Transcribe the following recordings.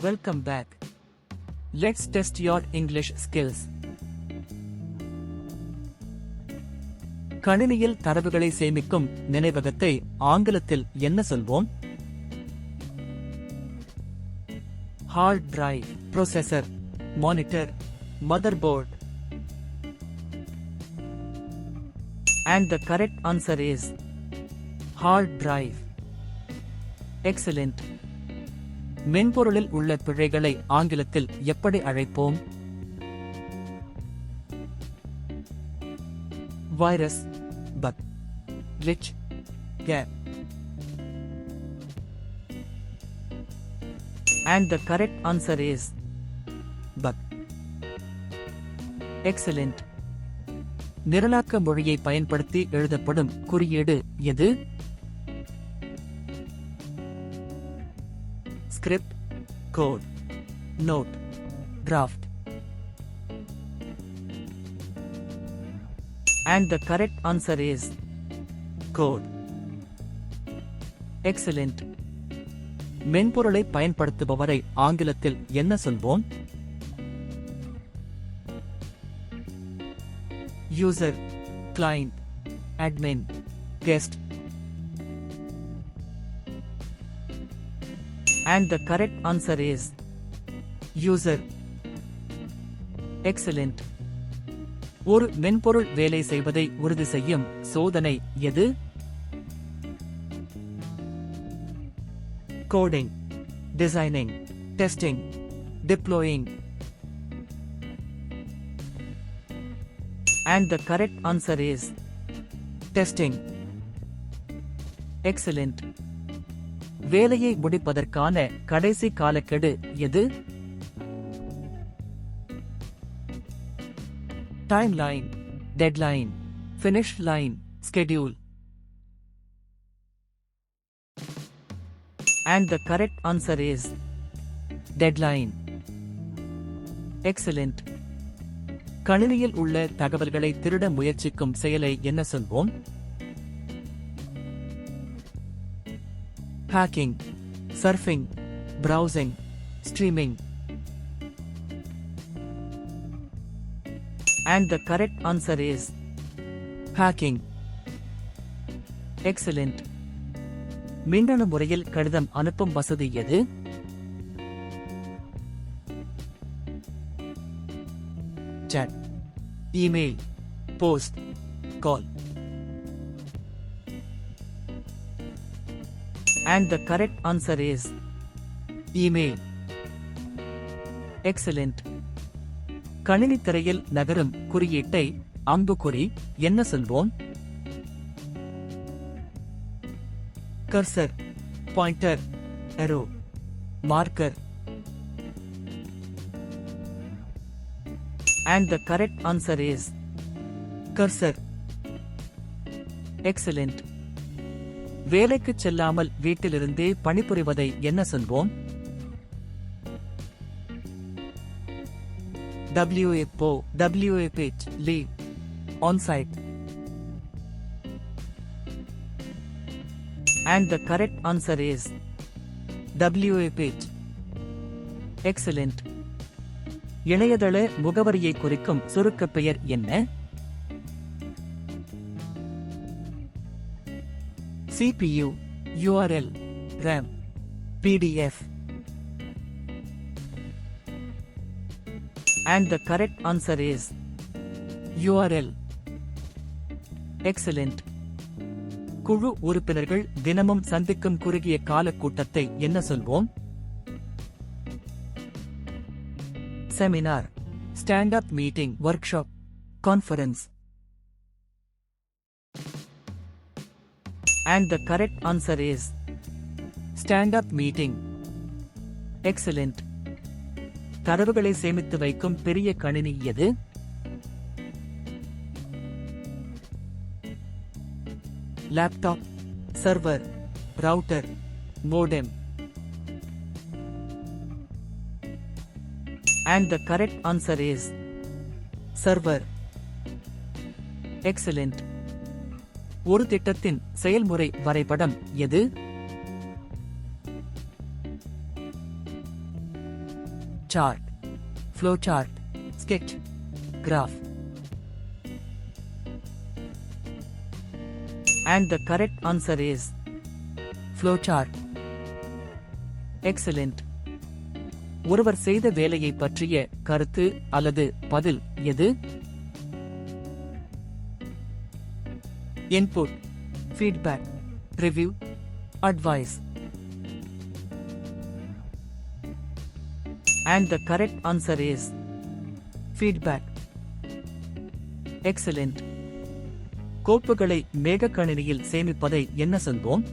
Welcome back. Let's test your English skills. கணினியில் தரவுகளை சேமிக்கும் நினைவகத்தை ஆங்கிலத்தில் என்ன சொல்வோம்? Hard drive, processor, monitor, motherboard. And the correct answer is hard drive. Excellent. மென்பொருளில் உள்ள பிழைகளை ஆங்கிலத்தில் எப்படி அழைப்போம்? Virus, buck, glitch, gap. And the correct answer is bug. Excellent. நிரலாக்க மொழியை பயன்படுத்தி எழுதப்படும் குறியீடு எது? Script, code, note, draft. And the correct answer is code. Excellent. மென்பொருளை பயன்படுத்துபவரை ஆங்கிலத்தில் என்ன சொல்வோம்? User, client, admin, guest. And the correct answer is user. Excellent. ஒரு மென்பொருள் வேலை செய்வதை உறுதி செய்யும் சோதனை எது? Coding, designing, testing, deploying. And the correct answer is testing. Excellent. வேலையை முடிப்பதற்கான கடைசி காலக்கெடு எது? Timeline, deadline, finish line, schedule. And the correct answer is deadline. Excellent. கணினியில் உள்ள தகவல்களை திருட முயற்சிக்கும் செயலை என்ன சொல்வோம்? Hacking, surfing, browsing, streaming. And the correct answer is hacking. Excellent. மின்னணு முறையில் கடிதம் அனுப்பும் வசதி எது? Chat, email, post, call. And the correct answer is email. Excellent. கணினி திரையில் நகரும் குறியீட்டை அம்புக்குறி என்ன சொல்வோம்? Cursor, pointer, arrow, marker. And the correct answer is cursor. Excellent. வேலைக்கு செல்லாமல் வீட்டிலிருந்தே பணிபுரிவதை என்ன சொல்வோம்? WFO, WFH, leave, on-site. And the correct answer is WFH. Excellent. இணையதள முகவரியை குறிக்கும் சுருக்கப் பெயர் என்ன? CPU, URL, RAM, PDF. And the correct answer is URL. Excellent. குழு உறுப்பினர்கள் தினமும் சந்திக்கும் குறுகிய கால கூட்டத்தை என்ன சொல்வோம்? Seminar, stand-up meeting, workshop, conference. And the correct answer is stand-up meeting. Excellent. தரவுகளை சேமித்து வைக்கும் பெரிய கணினி எது? Laptop, server, router, modem. And the correct answer is server. Excellent. ஒரு திட்டத்தின் செயல்முறை வரைபடம் எது? chart, flowchart, sketch, graph. And the correct answer is flowchart. Excellent. ஒருவர் செய்த வேலையை பற்றிய கருத்து அல்லது பதில் எது? Input, feedback, review, advice. And the correct answer is feedback. Excellent. கோப்புகளை மேகக்கணினியில் சேமிப்பதை என்ன சொல்வோம்?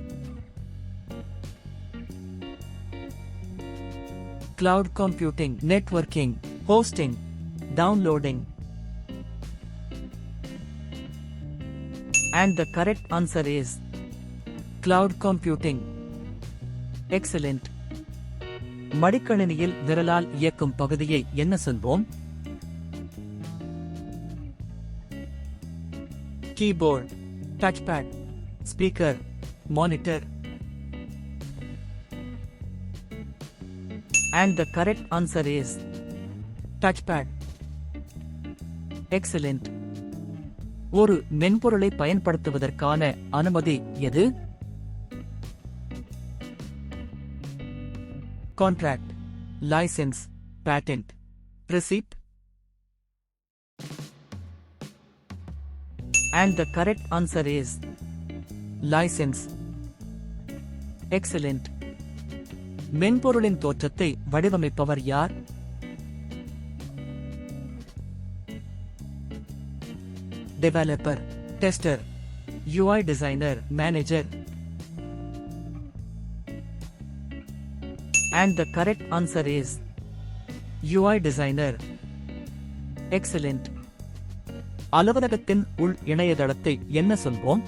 Cloud computing, networking, hosting, downloading. And the correct answer is cloud computing. Excellent. மடிக்கணினியில் விரலால் இயக்கும் பகுதியை என்ன சொல்வோம்? Keyboard, touchpad, speaker, monitor. And the correct answer is touchpad. Excellent. ஒரு மென்பொருளை பயன்படுத்துவதற்கான அனுமதி எது? Contract, license, patent, receipt. And the correct answer is license. Excellent. மென்பொருளின் தோற்றத்தை வடிவமைப்பவர் யார்? Developer, tester, UI designer, manager. And the correct answer is UI designer. Excellent. அலுவலகத்தின் உள் இணையதளத்தை என்ன சொல்வோம்?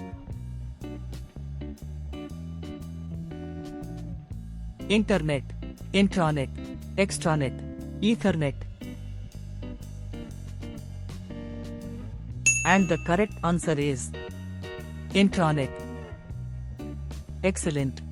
Internet, Intranet, Extranet, Ethernet. And the correct answer is Intranet. Excellent.